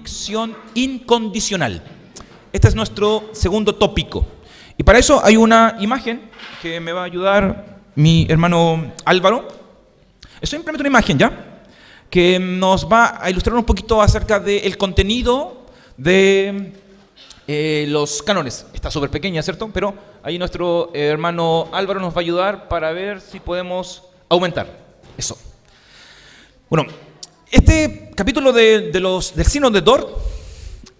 elección incondicional. Este es nuestro segundo tópico. Y para eso hay una imagen que me va a ayudar mi hermano Álvaro. Es simplemente una imagen, ¿ya? Que nos va a ilustrar un poquito acerca del contenido de los cánones. Está súper pequeña, ¿cierto? Pero ahí nuestro hermano Álvaro nos va a ayudar para ver si podemos aumentar eso. Bueno, este capítulo del Sínodo de Dort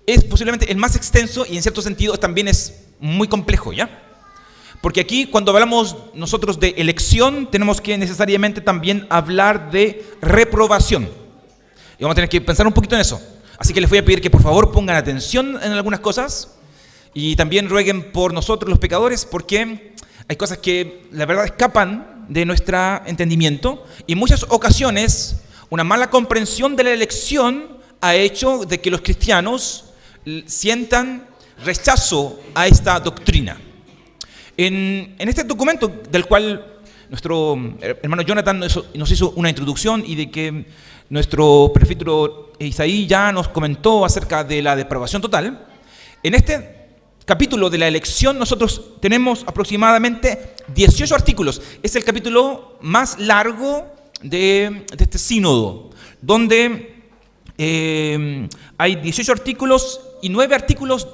es posiblemente el más extenso y en cierto sentido también es muy complejo, ¿ya? Porque aquí cuando hablamos nosotros de elección tenemos que necesariamente también hablar de reprobación. Y vamos a tener que pensar un poquito en eso. Así que les voy a pedir que por favor pongan atención en algunas cosas y también rueguen por nosotros los pecadores, porque hay cosas que la verdad escapan de nuestro entendimiento y en muchas ocasiones una mala comprensión de la elección ha hecho de que los cristianos sientan rechazo a esta doctrina. En este documento del cual nuestro hermano Jonathan nos hizo una introducción y de que nuestro prefecto Isaí ya nos comentó acerca de la depravación total, en este capítulo de la elección nosotros tenemos aproximadamente 18 artículos. Es el capítulo más largo de este sínodo, donde hay 18 artículos y 9 artículos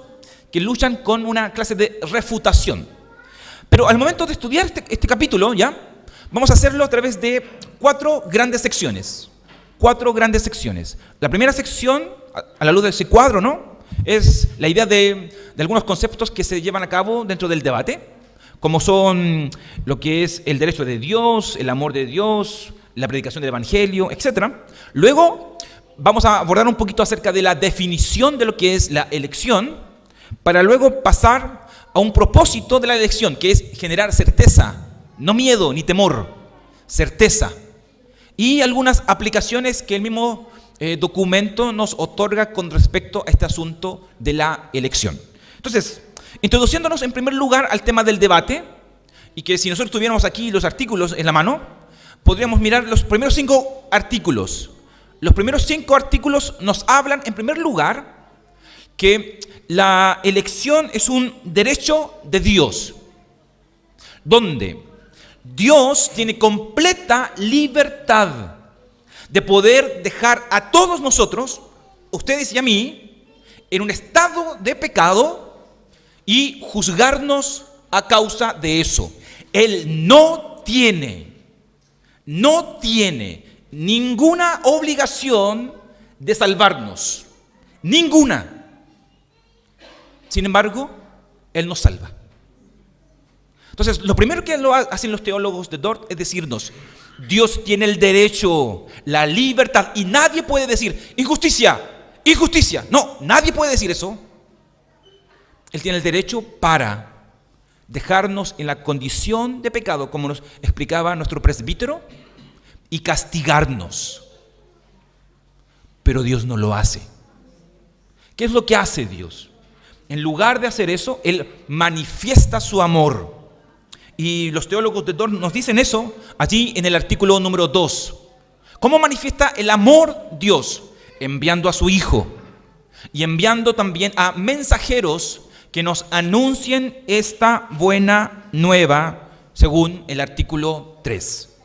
que luchan con una clase de refutación. Pero al momento de estudiar este capítulo, ¿ya? Vamos a hacerlo a través de 4 grandes secciones. 4 grandes secciones. La primera sección, a la luz de ese cuadro, ¿no?, es la idea de algunos conceptos que se llevan a cabo dentro del debate, como son lo que es el derecho de Dios, el amor de Dios, la predicación del Evangelio, etc. Luego vamos a abordar un poquito acerca de la definición de lo que es la elección, para luego pasar a un propósito de la elección, que es generar certeza, no miedo ni temor, certeza. Y algunas aplicaciones que el mismo documento nos otorga con respecto a este asunto de la elección. Entonces, introduciéndonos en primer lugar al tema del debate, y que si nosotros tuviéramos aquí los artículos en la mano, podríamos mirar los primeros 5 artículos. Los primeros 5 artículos nos hablan, en primer lugar, que la elección es un derecho de Dios, donde Dios tiene completa libertad de poder dejar a todos nosotros, ustedes y a mí, en un estado de pecado y juzgarnos a causa de eso. Él no tiene ninguna obligación de salvarnos, ninguna. Sin embargo, Él nos salva. Entonces, lo primero que hacen los teólogos de Dort es decirnos: Dios tiene el derecho, la libertad, y nadie puede decir injusticia, injusticia. No, nadie puede decir eso. Él tiene el derecho para dejarnos en la condición de pecado, como nos explicaba nuestro presbítero, y castigarnos. Pero Dios no lo hace. ¿Qué es lo que hace Dios? En lugar de hacer eso, Él manifiesta su amor. Y los teólogos de Dort nos dicen eso allí en el artículo número 2. ¿Cómo manifiesta el amor Dios? Enviando a su Hijo y enviando también a mensajeros que nos anuncien esta buena nueva, según el artículo 3.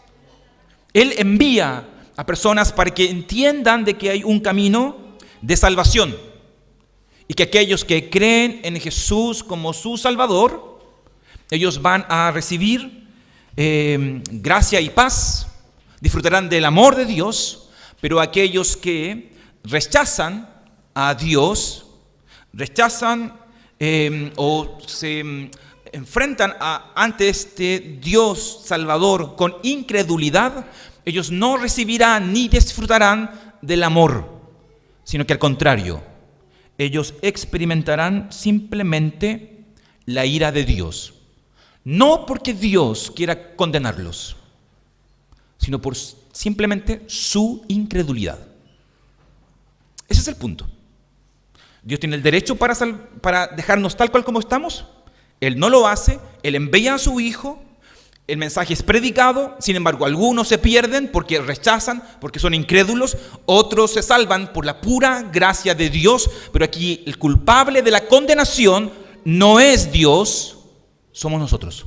Él envía a personas para que entiendan de que hay un camino de salvación y que aquellos que creen en Jesús como su Salvador, ellos van a recibir gracia y paz, disfrutarán del amor de Dios, pero aquellos que rechazan a Dios, o se enfrentan ante este Dios Salvador con incredulidad, ellos no recibirán ni disfrutarán del amor, sino que al contrario, ellos experimentarán simplemente la ira de Dios. No porque Dios quiera condenarlos, sino por simplemente su incredulidad. Ese es el punto. Dios tiene el derecho para dejarnos tal cual como estamos. Él no lo hace. Él envía a su Hijo El mensaje es predicado, sin embargo, algunos se pierden porque rechazan, porque son incrédulos, otros se salvan por la pura gracia de Dios, pero aquí el culpable de la condenación no es Dios, somos nosotros,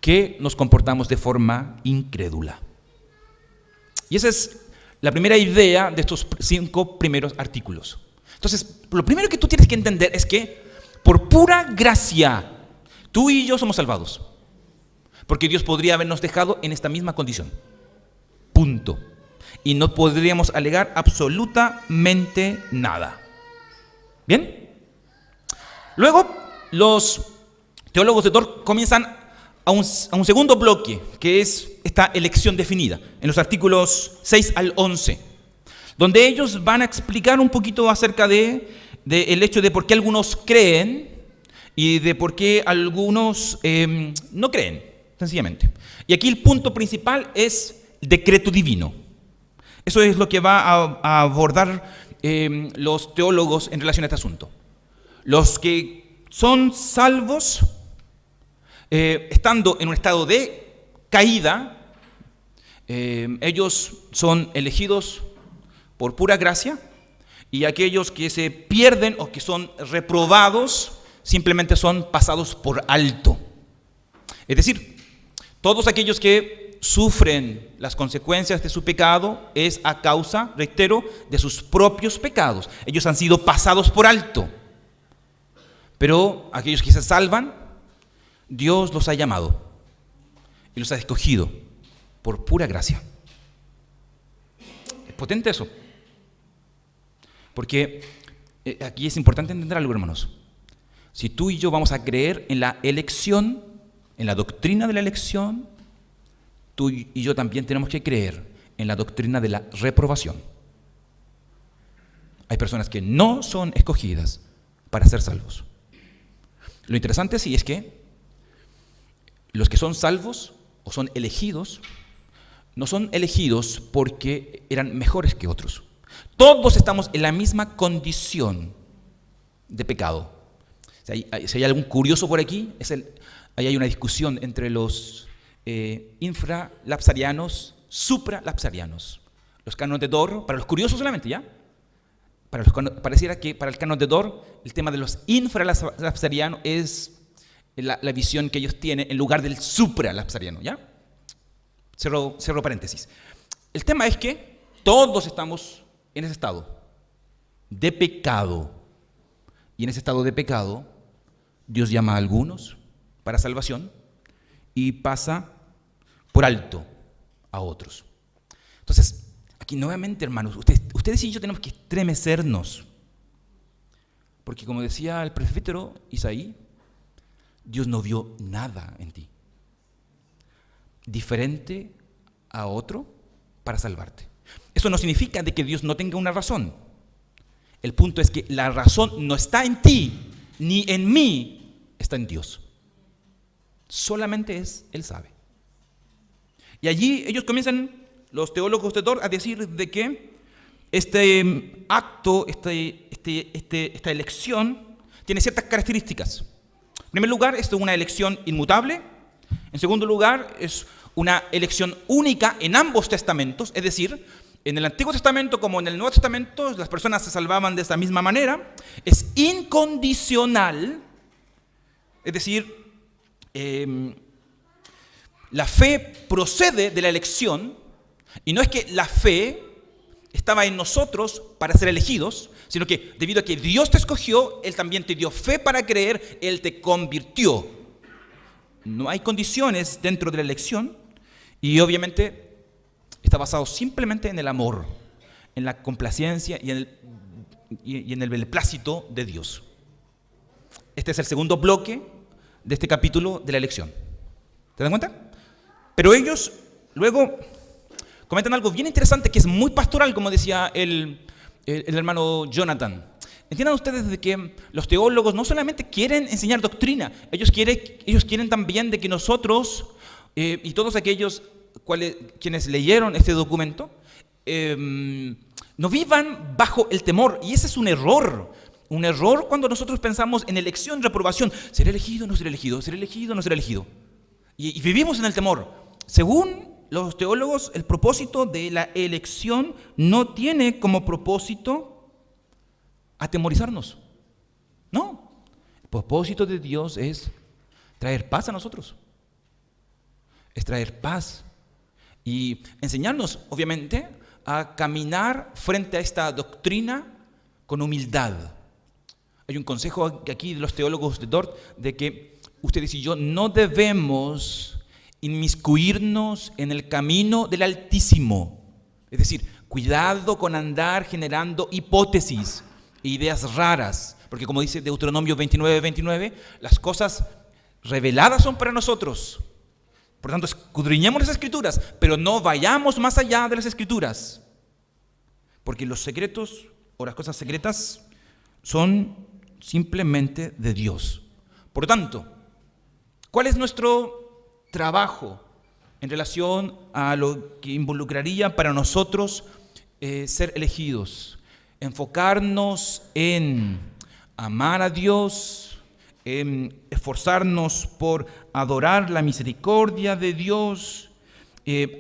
que nos comportamos de forma incrédula. Y esa es la primera idea de estos 5 primeros artículos. Entonces, lo primero que tú tienes que entender es que por pura gracia, tú y yo somos salvados. Porque Dios podría habernos dejado en esta misma condición. Punto. Y no podríamos alegar absolutamente nada. ¿Bien? Luego, los teólogos de Dort comienzan a un segundo bloque, que es esta elección definida, en los artículos 6 al 11, donde ellos van a explicar un poquito acerca del hecho de por qué algunos creen y de por qué algunos no creen. Sencillamente. Y aquí el punto principal es el decreto divino. Eso es lo que va a abordar los teólogos en relación a este asunto. Los que son salvos, estando en un estado de caída, ellos son elegidos por pura gracia, y aquellos que se pierden o que son reprobados simplemente son pasados por alto. Es decir, todos aquellos que sufren las consecuencias de su pecado es a causa, reitero, de sus propios pecados. Ellos han sido pasados por alto. Pero aquellos que se salvan, Dios los ha llamado y los ha escogido por pura gracia. Es potente eso. Porque aquí es importante entender algo, hermanos. Si tú y yo vamos a creer en la elección, en la doctrina de la elección, tú y yo también tenemos que creer en la doctrina de la reprobación. Hay personas que no son escogidas para ser salvos. Lo interesante sí es que los que son salvos o son elegidos, no son elegidos porque eran mejores que otros. Todos estamos en la misma condición de pecado. Si hay algún curioso por aquí, ahí hay una discusión entre los infralapsarianos, supralapsarianos. Los cánones de Dort, para los curiosos solamente, ¿ya? Pareciera que para el canon de Dort, el tema de los infralapsarianos es la visión que ellos tienen en lugar del supralapsariano, ¿ya? Cerro paréntesis. El tema es que todos estamos en ese estado de pecado. Y en ese estado de pecado, Dios llama a algunos para salvación y pasa por alto a otros. Entonces, aquí nuevamente, hermanos, ustedes y yo tenemos que estremecernos. Porque como decía el presbítero Isaí, Dios no vio nada en ti diferente a otro para salvarte. Eso no significa de que Dios no tenga una razón. El punto es que la razón no está en ti, ni en mí, está en Dios. Solamente Él sabe. Y allí ellos comienzan, los teólogos de Dort, a decir de que este acto, esta elección, tiene ciertas características. En primer lugar, esto es una elección inmutable. En segundo lugar, es una elección única en ambos testamentos, es decir, en el Antiguo Testamento como en el Nuevo Testamento, las personas se salvaban de esa misma manera. Es incondicional, es decir, la fe procede de la elección, y no es que la fe estaba en nosotros para ser elegidos, sino que debido a que Dios te escogió, Él también te dio fe para creer, Él te convirtió. No hay condiciones dentro de la elección, y obviamente está basado simplemente en el amor, en la complacencia y en el beneplácito de Dios. Este es el segundo bloque de este capítulo de la elección. ¿Te das cuenta? Pero ellos luego comentan algo bien interesante que es muy pastoral, como decía el hermano Jonathan. Entiendan ustedes de que los teólogos no solamente quieren enseñar doctrina, ellos quieren también de que nosotros y todos aquellos quienes leyeron este documento no vivan bajo el temor. Y ese es un error cuando nosotros pensamos en elección, reprobación. ¿Seré elegido o no seré elegido? ¿Seré elegido o no seré elegido? y vivimos en el temor. Según los teólogos, el propósito de la elección no tiene como propósito atemorizarnos. No, el propósito de Dios es traer paz a nosotros. Es traer paz y enseñarnos, obviamente, a caminar frente a esta doctrina con humildad. Hay un consejo aquí de los teólogos de Dort de que ustedes y yo no debemos inmiscuirnos en el camino del Altísimo. Es decir, cuidado con andar generando hipótesis e ideas raras, porque como dice Deuteronomio 29:29, las cosas reveladas son para nosotros. Por tanto, escudriñemos las Escrituras, pero no vayamos más allá de las Escrituras, porque los secretos o las cosas secretas son simplemente de Dios. Por lo tanto, ¿cuál es nuestro trabajo en relación a lo que involucraría para nosotros ser elegidos? Enfocarnos en amar a Dios, en esforzarnos por adorar la misericordia de Dios,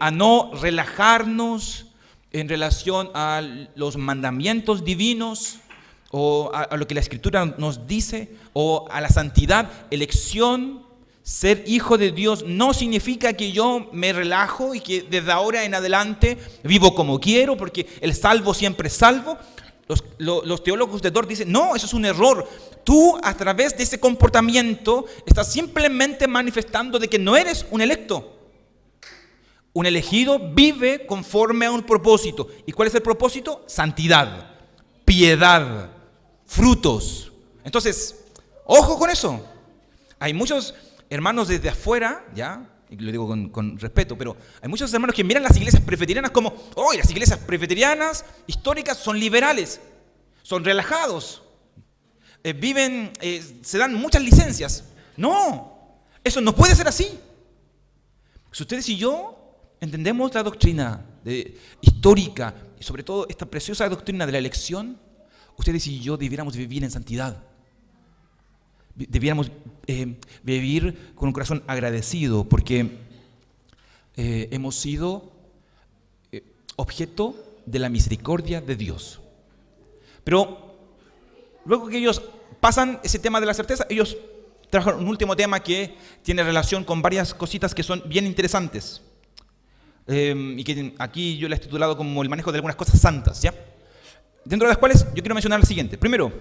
a no relajarnos en relación a los mandamientos divinos o a lo que la Escritura nos dice, o a la santidad. Elección, ser hijo de Dios no significa que yo me relajo y que desde ahora en adelante vivo como quiero, porque el salvo siempre es salvo. Los teólogos de Dort dicen, no, eso es un error. Tú, a través de ese comportamiento, estás simplemente manifestando de que no eres un electo. Un elegido vive conforme a un propósito. ¿Y cuál es el propósito? Santidad, piedad, frutos. Entonces, ojo con eso. Hay muchos hermanos desde afuera, ¿ya? Y lo digo con respeto, pero hay muchos hermanos que miran las iglesias presbiterianas como, las iglesias presbiterianas históricas son liberales, son relajados, se dan muchas licencias. No, eso no puede ser así. Si ustedes y yo entendemos la doctrina histórica y sobre todo esta preciosa doctrina de la elección, ustedes y yo debiéramos vivir en santidad. Debiéramos vivir con un corazón agradecido porque hemos sido objeto de la misericordia de Dios. Pero luego que ellos pasan ese tema de la certeza, ellos trabajan un último tema que tiene relación con varias cositas que son bien interesantes. Y que aquí yo le he titulado como el manejo de algunas cosas santas, ¿ya? Dentro de las cuales yo quiero mencionar lo siguiente. Primero,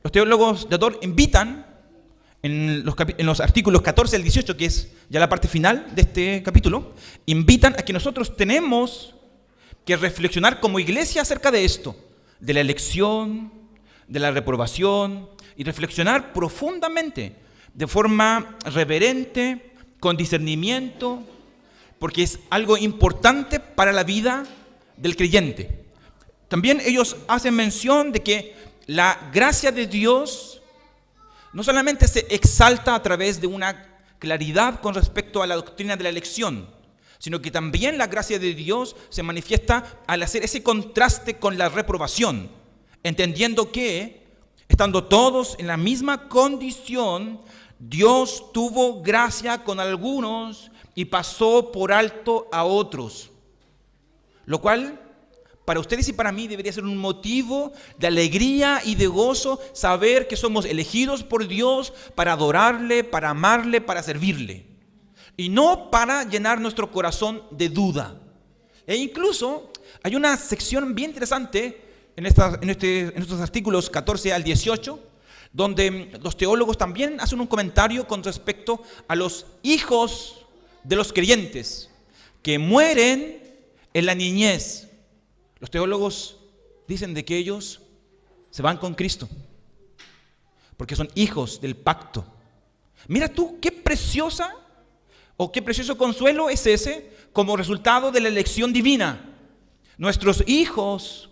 los teólogos de Dort invitan en los artículos 14 al 18, que es ya la parte final de este capítulo, invitan a que nosotros tenemos que reflexionar como iglesia acerca de esto, de la elección, de la reprobación, y reflexionar profundamente, de forma reverente, con discernimiento, porque es algo importante para la vida del creyente. También ellos hacen mención de que la gracia de Dios no solamente se exalta a través de una claridad con respecto a la doctrina de la elección, sino que también la gracia de Dios se manifiesta al hacer ese contraste con la reprobación, entendiendo que, estando todos en la misma condición, Dios tuvo gracia con algunos y pasó por alto a otros, lo cual para ustedes y para mí debería ser un motivo de alegría y de gozo saber que somos elegidos por Dios para adorarle, para amarle, para servirle. Y no para llenar nuestro corazón de duda. E incluso hay una sección bien interesante en estos artículos 14 al 18, donde los teólogos también hacen un comentario con respecto a los hijos de los creyentes que mueren en la niñez. Los teólogos dicen de que ellos se van con Cristo, porque son hijos del pacto. Mira tú qué preciosa o qué precioso consuelo es ese como resultado de la elección divina. Nuestros hijos,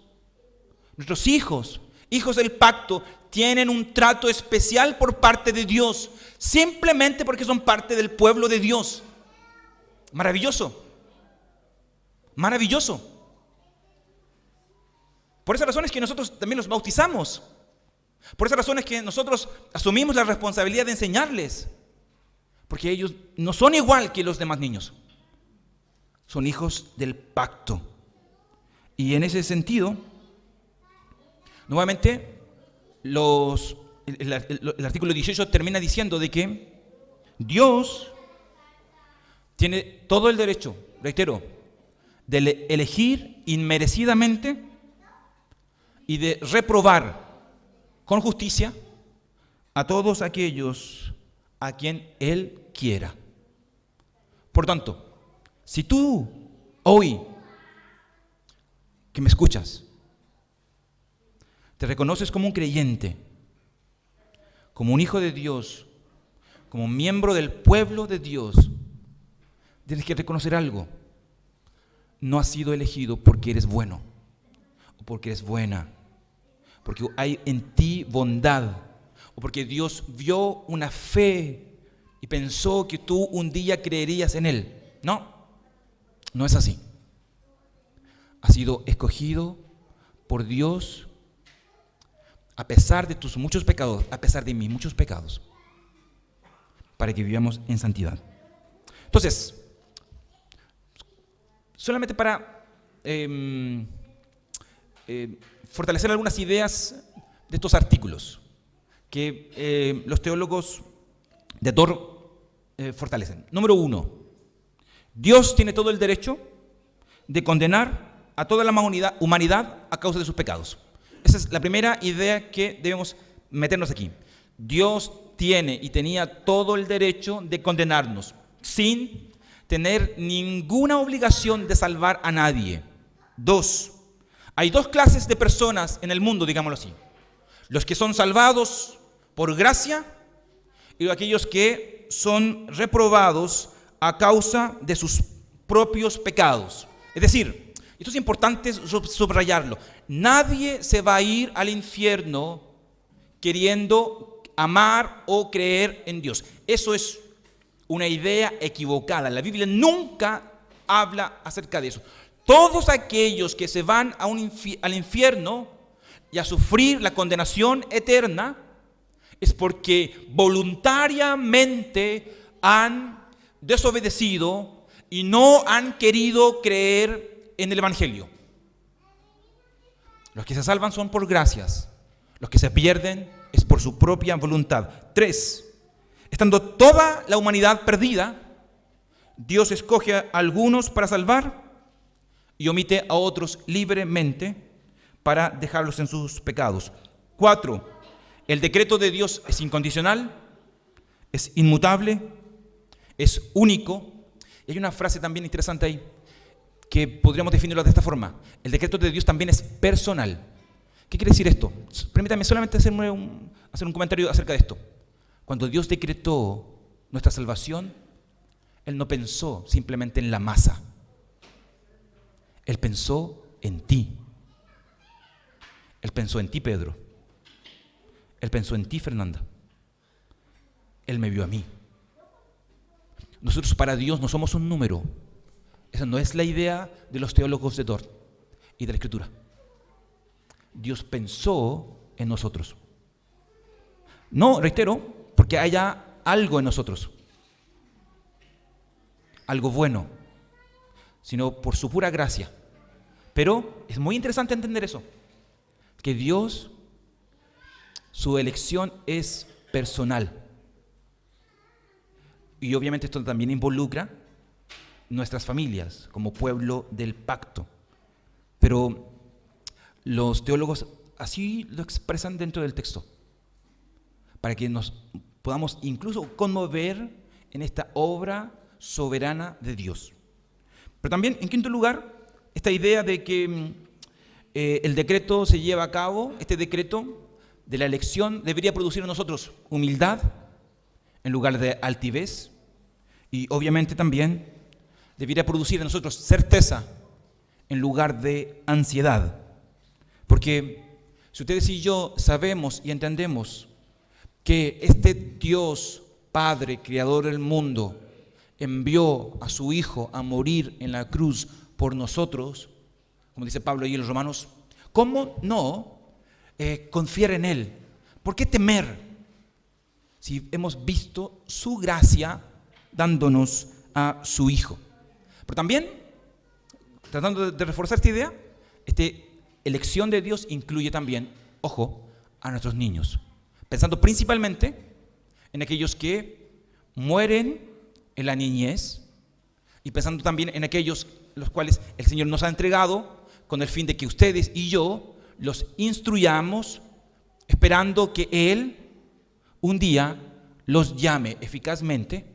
hijos del pacto, tienen un trato especial por parte de Dios, simplemente porque son parte del pueblo de Dios. Maravilloso, maravilloso. Por esa razón es que nosotros también los bautizamos. Por esa razón es que nosotros asumimos la responsabilidad de enseñarles. Porque ellos no son igual que los demás niños. Son hijos del pacto. Y en ese sentido, nuevamente, el artículo 18 termina diciendo de que Dios tiene todo el derecho, reitero, de elegir inmerecidamente y de reprobar con justicia a todos aquellos a quien Él quiera. Por tanto, si tú hoy que me escuchas, te reconoces como un creyente, como un hijo de Dios, como miembro del pueblo de Dios, tienes que reconocer algo. No has sido elegido porque eres bueno o porque eres buena, porque hay en ti bondad o porque Dios vio una fe y pensó que tú un día creerías en Él. No, no es así. Has sido escogido por Dios a pesar de tus muchos pecados, a pesar de mis muchos pecados, para que vivamos en santidad. Entonces, solamente para fortalecer algunas ideas de estos artículos que los teólogos de Dort fortalecen. Número 1, Dios tiene todo el derecho de condenar a toda la humanidad a causa de sus pecados. Esa es la primera idea que debemos meternos aquí. Dios tiene y tenía todo el derecho de condenarnos sin tener ninguna obligación de salvar a nadie. 2, hay dos clases de personas en el mundo, digámoslo así. Los que son salvados por gracia y aquellos que son reprobados a causa de sus propios pecados. Es decir, esto es importante subrayarlo. Nadie se va a ir al infierno queriendo amar o creer en Dios. Eso es una idea equivocada. La Biblia nunca habla acerca de eso. Todos aquellos que se van al infierno y a sufrir la condenación eterna es porque voluntariamente han desobedecido y no han querido creer en el Evangelio. Los que se salvan son por gracias. Los que se pierden es por su propia voluntad. 3, estando toda la humanidad perdida, Dios escoge a algunos para salvar y omite a otros libremente para dejarlos en sus pecados. 4, el decreto de Dios es incondicional, es inmutable, es único. Y hay una frase también interesante ahí, que podríamos definirlo de esta forma. El decreto de Dios también es personal. ¿Qué quiere decir esto? Permítame solamente hacer un comentario acerca de esto. Cuando Dios decretó nuestra salvación, Él no pensó simplemente en la masa. Él pensó en ti. Él pensó en ti, Pedro. Él pensó en ti, Fernanda. Él me vio a mí. Nosotros para Dios no somos un número. Esa no es la idea de los teólogos de Dort y de la Escritura. Dios pensó en nosotros. No, reitero, porque haya algo en nosotros, algo bueno, sino por su pura gracia. Pero es muy interesante entender eso, que Dios, su elección es personal. Y obviamente esto también involucra nuestras familias como pueblo del pacto. Pero los teólogos así lo expresan dentro del texto, para que nos podamos incluso conmover en esta obra soberana de Dios. Pero también, en quinto lugar, esta idea de que el decreto se lleva a cabo, este decreto de la elección debería producir en nosotros humildad en lugar de altivez, y obviamente también debería producir en nosotros certeza en lugar de ansiedad. Porque si ustedes y yo sabemos y entendemos que este Dios Padre, Creador del mundo, envió a su Hijo a morir en la cruz por nosotros, como dice Pablo ahí en los Romanos, ¿cómo no confiar en Él? ¿Por qué temer si hemos visto su gracia dándonos a su Hijo. Pero también, tratando de reforzar esta idea, esta elección de Dios incluye también, ojo, a nuestros niños. Pensando principalmente en aquellos que mueren en la niñez y pensando también en aquellos los cuales el Señor nos ha entregado con el fin de que ustedes y yo los instruyamos, esperando que Él un día los llame eficazmente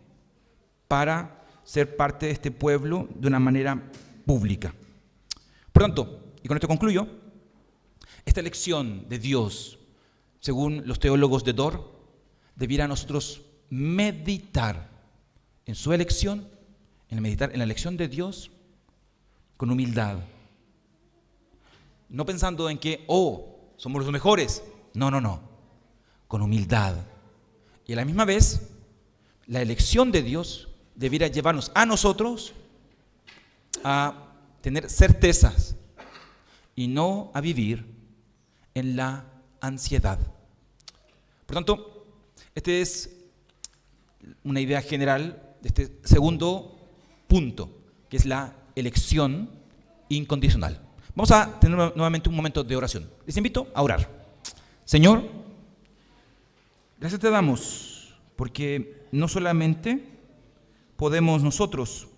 para ser parte de este pueblo de una manera pública. Por tanto, y con esto concluyo, esta elección de Dios, según los teólogos de Dor, debiera nosotros meditar en su elección, en meditar en la elección de Dios con humildad. No pensando en que, somos los mejores. No. Con humildad. Y a la misma vez, la elección de Dios debiera llevarnos a nosotros a tener certezas y no a vivir en la ansiedad. Por tanto, esta es una idea general de este segundo punto, que es la elección incondicional. Vamos a tener nuevamente un momento de oración. Les invito a orar. Señor, gracias te damos porque no solamente podemos nosotros,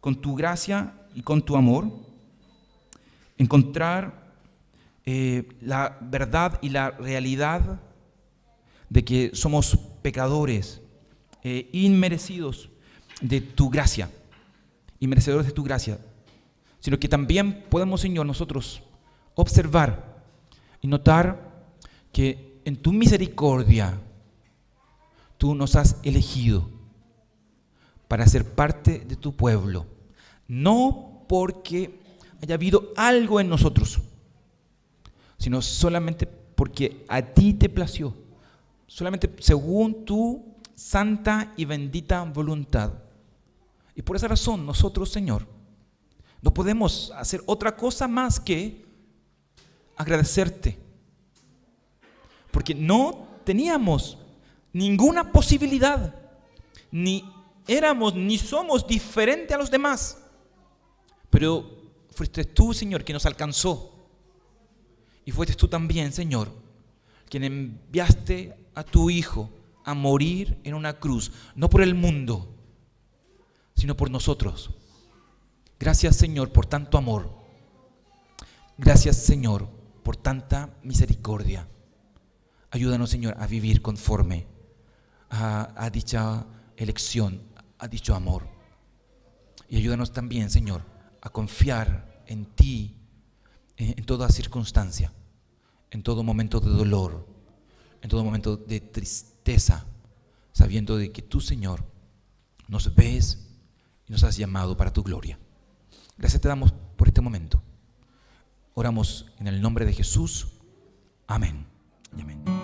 con tu gracia y con tu amor, encontrar la verdad y la realidad de que somos pecadores, inmerecidos de tu gracia, inmerecedores de tu gracia, sino que también podemos, Señor, nosotros observar y notar que en tu misericordia tú nos has elegido para ser parte de tu pueblo, no porque haya habido algo en nosotros, sino solamente porque a ti te plació, solamente según tu santa y bendita voluntad. Y por esa razón nosotros, Señor, no podemos hacer otra cosa más que agradecerte, porque no teníamos ninguna posibilidad, ni éramos ni somos diferentes a los demás, pero fuiste tú, Señor, quien nos alcanzó, y fuiste tú también, Señor, quien enviaste a tu Hijo a morir en una cruz, no por el mundo, sino por nosotros. Gracias, Señor, por tanto amor. Gracias, Señor, por tanta misericordia. Ayúdanos, Señor, a vivir conforme a dicha elección, a dicho amor. Y ayúdanos también, Señor, a confiar en ti en toda circunstancia, en todo momento de dolor, en todo momento de tristeza, sabiendo de que tú, Señor, nos ves y nos has llamado para tu gloria. Gracias te damos por este momento. Oramos en el nombre de Jesús. Amén y amén.